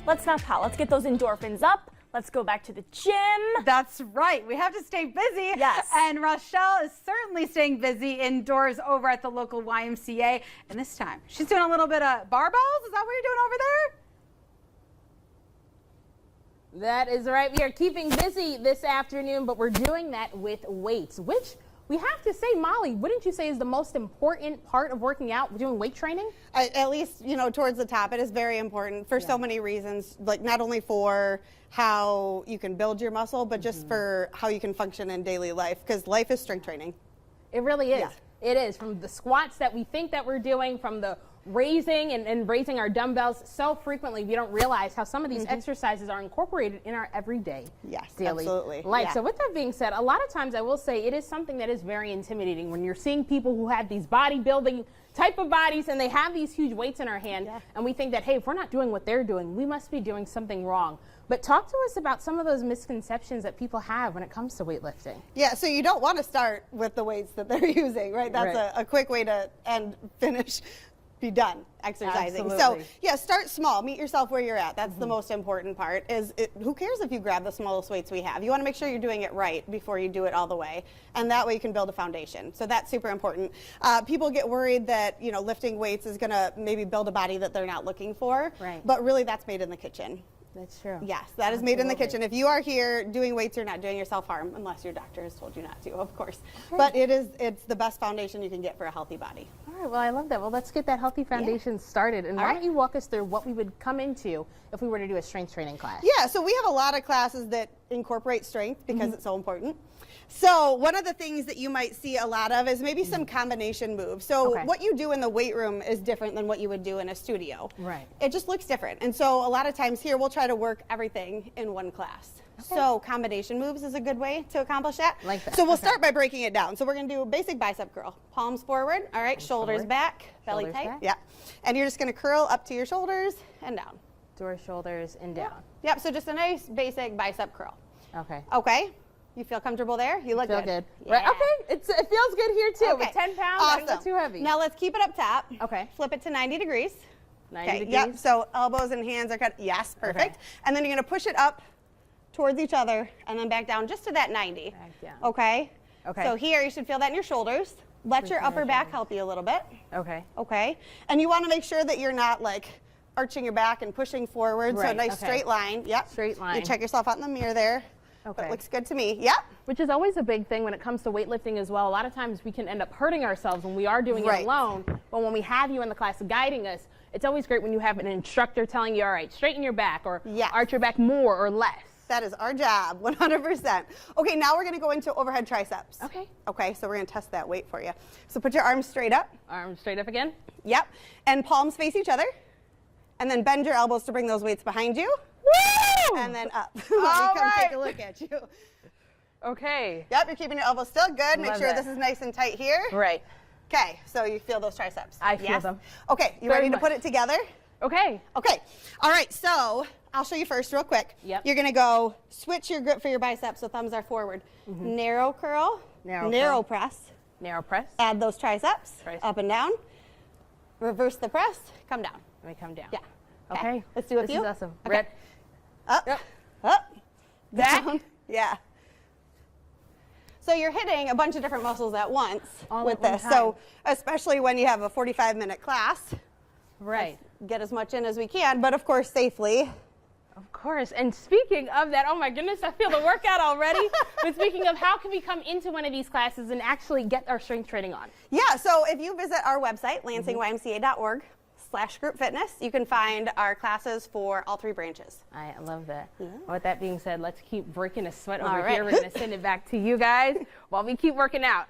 let's not pout. Let's get those endorphins up. Let's go back to the gym. That's right. We have to stay busy. Yes. And Rochelle is certainly staying busy indoors over at the local YMCA. And this time, she's doing a little bit of barbells. Is that what you're doing over there? That is right. We are keeping busy this afternoon, but we're doing that with weights, which we have to say, Molly, wouldn't you say is the most important part of working out, doing weight training? At least, you know, towards the top, it is very important for so many reasons, like not only for how you can build your muscle, but just for how you can function in daily life, because life is strength training. It really is. Yeah. It is. From the squats that we think that we're doing, from the raising and raising our dumbbells, so frequently we don't realize how some of these exercises are incorporated in our everyday daily absolutely. life. Yeah. So with that being said, a lot of times I will say it is something that is very intimidating when you're seeing people who have these bodybuilding type of bodies and they have these huge weights in our hand and we think that, hey, if we're not doing what they're doing, we must be doing something wrong. But talk to us about some of those misconceptions that people have when it comes to weightlifting. Yeah, so you don't want to start with the weights that they're using, right? That's a quick way to be done exercising. Absolutely. So yeah, start small, meet yourself where you're at. That's the most important part. Who cares if you grab the smallest weights we have? You want to make sure you're doing it right before you do it all the way, and that way you can build a foundation. So that's super important. People get worried that, you know, lifting weights is going to maybe build a body that they're not looking for, but really that's made in the kitchen. That's true. Yes, that is made in the kitchen. If you are here doing weights, you're not doing yourself harm, unless your doctor has told you not to, of course. Okay. But it's the best foundation you can get for a healthy body. All right, well, I love that. Well, let's get that healthy foundation started. And why don't you walk us through what we would come into if we were to do a strength training class? Yeah, so we have a lot of classes that incorporate strength because it's so important. So one of the things that you might see a lot of is maybe some combination moves. So what you do in the weight room is different than what you would do in a studio. Right. It just looks different. And so a lot of times here we'll try to work everything in one class. So combination moves is a good way to accomplish that. Like that. So we'll start by breaking it down. So we're going to do a basic bicep curl. Palms forward. All right, shoulders back, belly tight. Back. Yeah. And you're just going to curl up to your shoulders and down. To our shoulders and down. Yep, so just a nice basic bicep curl. Okay. Okay. You feel comfortable there? You look good. Yeah. Right. Okay. It feels good here too. With 10 pounds, I don't go too heavy. Now let's keep it up top. Okay. Flip it to 90 degrees. 90 degrees. Yep. So elbows and hands are cut. Yes, perfect. Okay. And then you're going to push it up towards each other and then back down just to that 90. Back down. Okay. Okay. So here you should feel that in your shoulders. Let your upper back help you a little bit. Okay. Okay. And you want to make sure that you're not like arching your back and pushing forward. So a nice straight line. Yep. Straight line. You check yourself out in the mirror there. Okay. That looks good to me. Yep. Which is always a big thing when it comes to weightlifting as well. A lot of times we can end up hurting ourselves when we are doing it alone. But when we have you in the class guiding us, it's always great when you have an instructor telling you, all right, straighten your back or arch your back more or less. That is our job, 100%. Okay, now we're going to go into overhead triceps. Okay. Okay, so we're going to test that weight for you. So put your arms straight up. Arms straight up again. Yep. And palms face each other. And then bend your elbows to bring those weights behind you. Woo! And then up. Let me come take a look at you. Okay. Yep, you're keeping your elbows still good. Make sure this is nice and tight here. Right. Okay, so you feel those triceps? I feel them. Okay, you ready to put it together? Okay. Okay. All right, so I'll show you first real quick. Yep. You're going to go switch your grip for your biceps so thumbs are forward. Narrow curl. Narrow press. Narrow press. Add those triceps up and down. Reverse the press. Come down. Let me come down. Yeah. Okay. Let's do a few. This is awesome. Okay. Up. Yep. Up. Down. Yeah. So you're hitting a bunch of different muscles at once with this. So especially when you have a 45-minute class. Right. Get as much in as we can, but of course safely. Of course. And speaking of that, oh my goodness, I feel the workout already. But speaking of, how can we come into one of these classes and actually get our strength training on? Yeah, so if you visit our website, lansingymca.org/group-fitness, you can find our classes for all 3 branches. I love that. Yeah. With that being said, let's keep breaking a sweat over here. We're going to send it back to you guys while we keep working out.